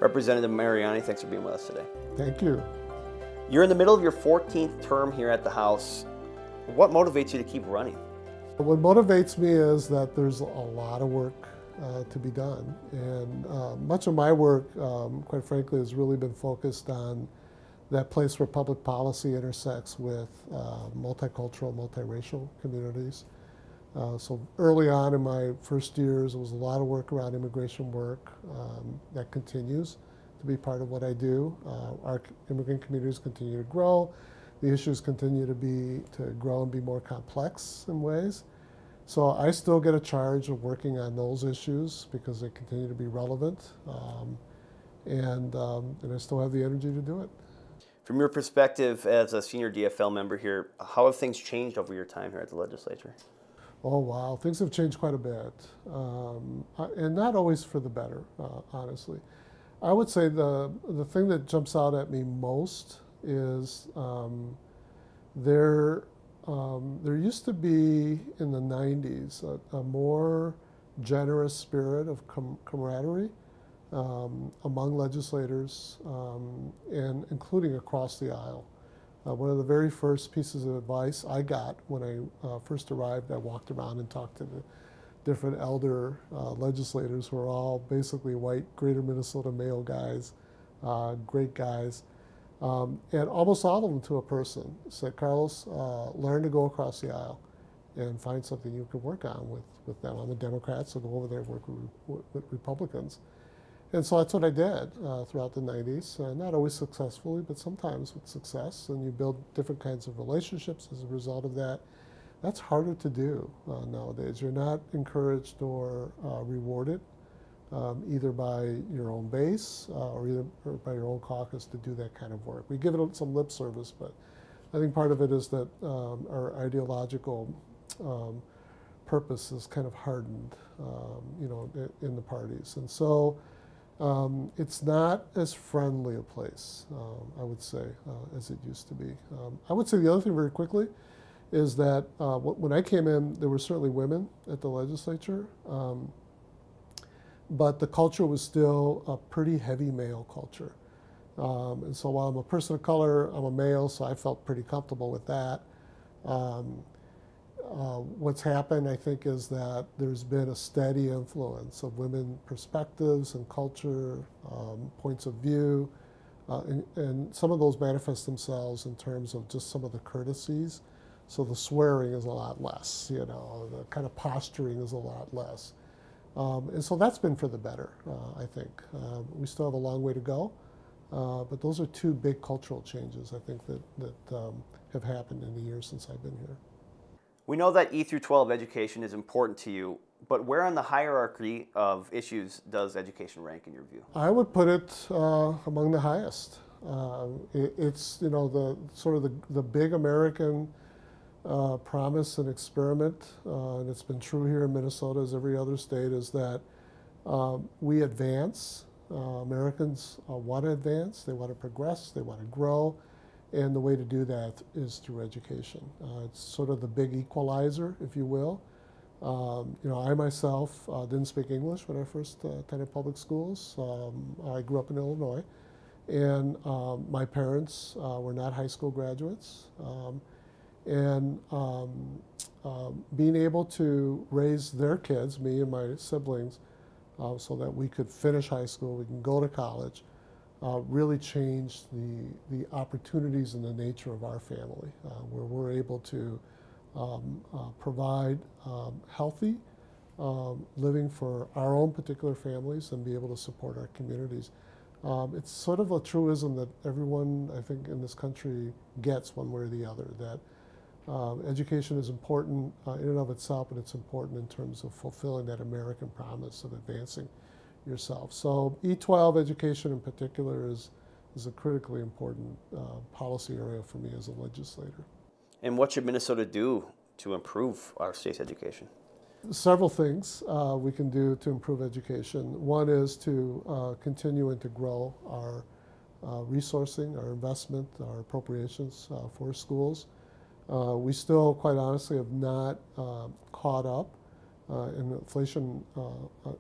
Representative Mariani, thanks for being with us today. Thank you. You're in the middle of your 14th term here at the House. What motivates you to keep running? What motivates me is that there's a lot of work to be done. And much of my work, quite frankly, has really been focused on that place where public policy intersects with multicultural, multiracial communities. So early on in my first years, there was a lot of work around immigration work. That continues to be part of what I do. Our immigrant communities continue to grow. The issues continue to grow and be more complex in ways. So I still get a charge of working on those issues because they continue to be relevant. And I still have the energy to do it. From your perspective as a senior DFL member here, how have things changed over your time here at the legislature? Oh, wow. Things have changed quite a bit. And not always for the better, honestly. I would say the thing that jumps out at me most is there used to be in the 90s a more generous spirit of camaraderie among legislators, and including across the aisle. One of the very first pieces of advice I got when I first arrived, I walked around and talked to the different elder legislators who are all basically white, greater Minnesota male guys, great guys. And almost all of them to a person said, Carlos, learn to go across the aisle and find something you can work on with them. I'm a Democrat, so go over there and work with Republicans. And so that's what I did throughout the 90s. Not always successfully, but sometimes with success. And you build different kinds of relationships as a result of that. That's harder to do nowadays. You're not encouraged or rewarded either by your own base or by your own caucus to do that kind of work. We give it some lip service, but I think part of it is that our ideological purpose is kind of hardened, in the parties. And so it's not as friendly a place, I would say, as it used to be. I would say the other thing very quickly is that when I came in, there were certainly women at the legislature, but the culture was still a pretty heavy male culture. And so while I'm a person of color, I'm a male, so I felt pretty comfortable with that. What's happened, I think, is that there's been a steady influence of women perspectives and culture, points of view, and some of those manifest themselves in terms of just some of the courtesies. So the swearing is a lot less, the kind of posturing is a lot less. And so that's been for the better, I think. We still have a long way to go, but those are two big cultural changes, I think, that have happened in the years since I've been here. We know that E through 12 education is important to you, but where on the hierarchy of issues does education rank in your view? I would put it among the highest. It's the sort of the big American promise and experiment, and it's been true here in Minnesota as every other state, is that we advance. Americans want to advance, they want to progress, they want to grow. And the way to do that is through education. It's sort of the big equalizer, if you will. I myself didn't speak English when I first attended public schools. I grew up in Illinois, and my parents were not high school graduates. And being able to raise their kids, me and my siblings, so that we could finish high school, we can go to college, really changed the opportunities and the nature of our family, where we're able to provide healthy living for our own particular families and be able to support our communities. It's sort of a truism that everyone, I think, in this country gets one way or the other, that education is important in and of itself, but it's important in terms of fulfilling that American promise of advancing yourself. So E12 education in particular is a critically important policy area for me as a legislator. And what should Minnesota do to improve our state's education? Several things we can do to improve education. One is to continue and to grow our resourcing, our investment, our appropriations for schools. We still, quite honestly, have not caught up in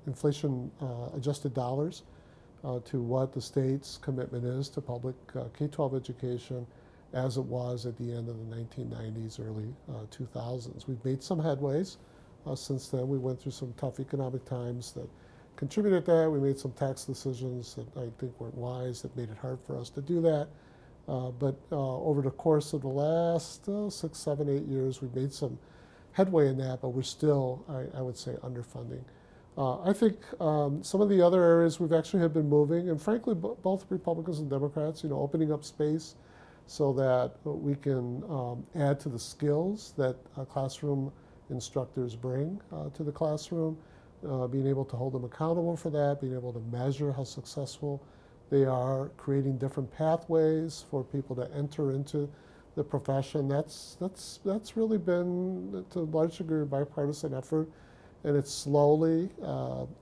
inflation adjusted dollars to what the state's commitment is to public K-12 education as it was at the end of the 1990s, early 2000s. We've made some headways since then. We went through some tough economic times that contributed to that. We made some tax decisions that I think weren't wise, that made it hard for us to do that. But over the course of the last 6, 7, 8 years, we've made some headway in that, but we're still, I would say, underfunding. I think some of the other areas we've actually have been moving, and frankly, both Republicans and Democrats, opening up space so that we can add to the skills that classroom instructors bring to the classroom, being able to hold them accountable for that, being able to measure how successful they are, creating different pathways for people to enter into the profession. That's really been, to a large degree, a bipartisan effort, and it's slowly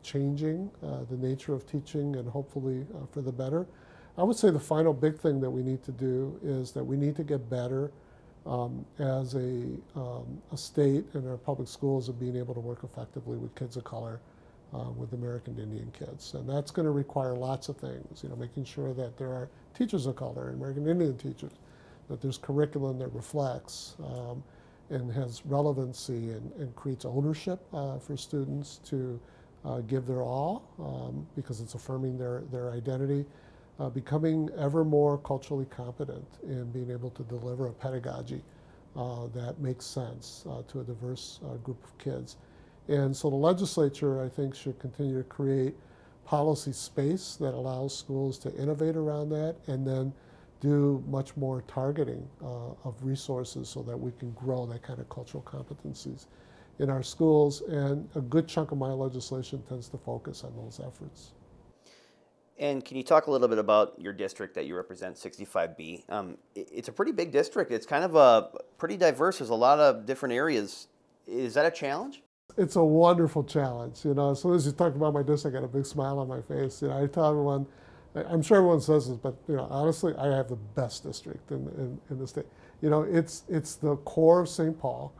changing the nature of teaching, and hopefully for the better. I would say the final big thing that we need to do is that we need to get better as a state and our public schools of being able to work effectively with kids of color, with American Indian kids. And that's going to require lots of things, making sure that there are teachers of color, American Indian teachers, that there's curriculum that reflects and has relevancy and creates ownership for students to give their all, because it's affirming their identity, becoming ever more culturally competent in being able to deliver a pedagogy that makes sense to a diverse group of kids. And so the legislature, I think, should continue to create policy space that allows schools to innovate around that, and then do much more targeting of resources so that we can grow that kind of cultural competencies in our schools. And a good chunk of my legislation tends to focus on those efforts. And can you talk a little bit about your district that you represent, 65B? It's a pretty big district. It's kind of pretty diverse. There's a lot of different areas. Is that a challenge? It's a wonderful challenge. As soon as you talked about my district, I got a big smile on my face. I tell everyone, I'm sure everyone says this, but honestly, I have the best district in the state. It's the core of St. Paul.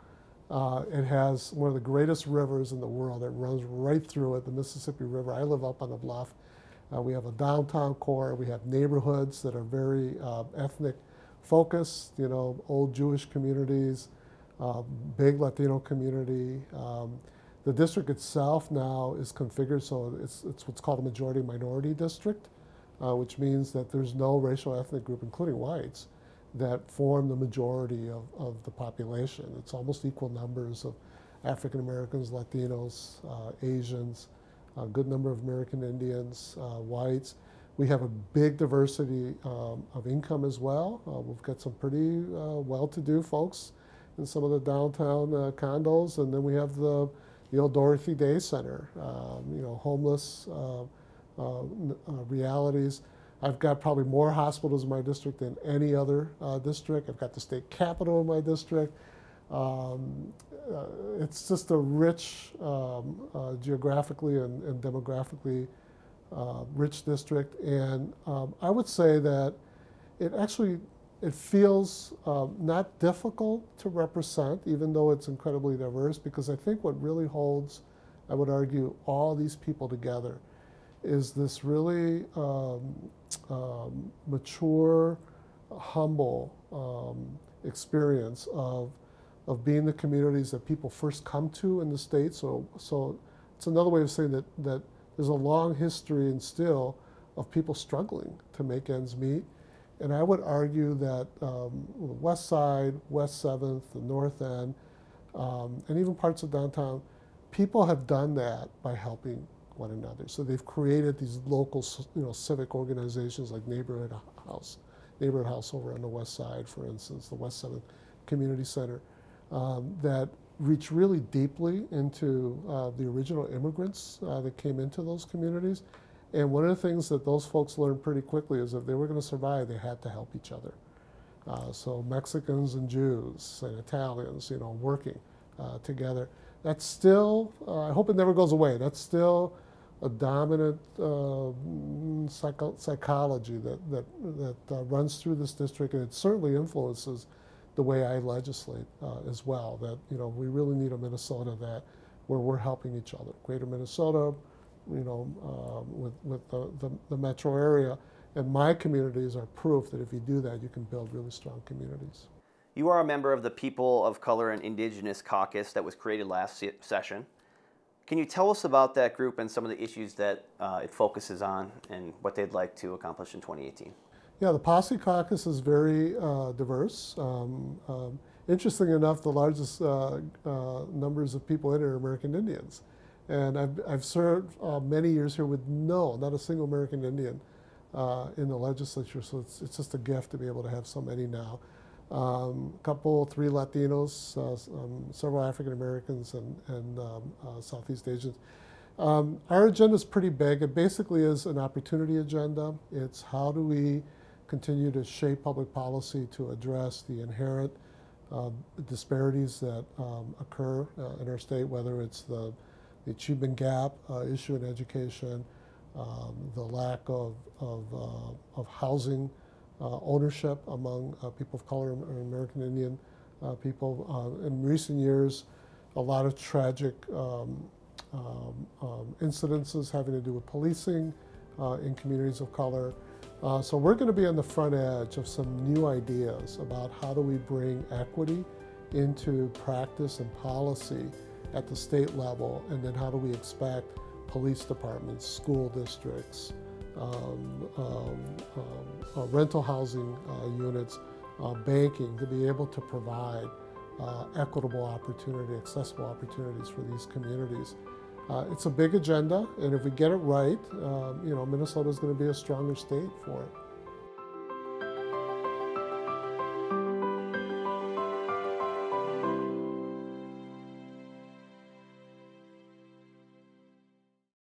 It has one of the greatest rivers in the world. It runs right through it, the Mississippi River. I live up on the bluff. We have a downtown core. We have neighborhoods that are very ethnic focused, old Jewish communities, big Latino community. The district itself now is configured so it's what's called a majority minority district, which means that there's no racial ethnic group, including whites, that form the majority of the population. It's almost equal numbers of African Americans, Latinos, Asians, a good number of American Indians, whites. We have a big diversity of income as well. We've got some pretty well-to-do folks in some of the downtown condos, and then we have the old Dorothy Day Center, homeless realities. I've got probably more hospitals in my district than any other district. I've got the state capitol in my district. It's just a rich, geographically and demographically rich district. And I would say that it feels not difficult to represent, even though it's incredibly diverse, because I think what really holds, I would argue, all these people together is this really mature, humble experience of being the communities that people first come to in the state. So it's another way of saying that there's a long history and still of people struggling to make ends meet. And I would argue that the West Side, West 7th, the North End, and even parts of downtown, people have done that by helping one another. So they've created these local, civic organizations like Neighborhood House over on the West Side, for instance, the West 7th Community Center, that reach really deeply into the original immigrants that came into those communities. And one of the things that those folks learned pretty quickly is if they were going to survive, they had to help each other. So Mexicans and Jews and Italians, working together. That's still, I hope it never goes away, that's still a dominant psychology that runs through this district, and it certainly influences the way I legislate as well. That we really need a Minnesota where we're helping each other. Greater Minnesota, with the metro area. And my communities are proof that if you do that, you can build really strong communities. You are a member of the People of Color and Indigenous Caucus that was created last session. Can you tell us about that group and some of the issues that it focuses on and what they'd like to accomplish in 2018? Yeah, the Posse Caucus is very diverse. Interestingly enough, the largest numbers of people in it are American Indians. And I've served many years here with not a single American Indian in the legislature, so it's just a gift to be able to have so many now. Three Latinos, several African Americans, and Southeast Asians. Our agenda is pretty big. It basically is an opportunity agenda. It's how do we continue to shape public policy to address the inherent disparities that occur in our state, whether it's the achievement gap issue in education, the lack of housing ownership among people of color and American Indian people. In recent years, a lot of tragic incidences having to do with policing in communities of color. So we're going to be on the front edge of some new ideas about how do we bring equity into practice and policy at the state level, and then how do we expect police departments, school districts, rental housing units, banking to be able to provide equitable opportunity, accessible opportunities for these communities. It's a big agenda, and if we get it right, Minnesota is going to be a stronger state for it.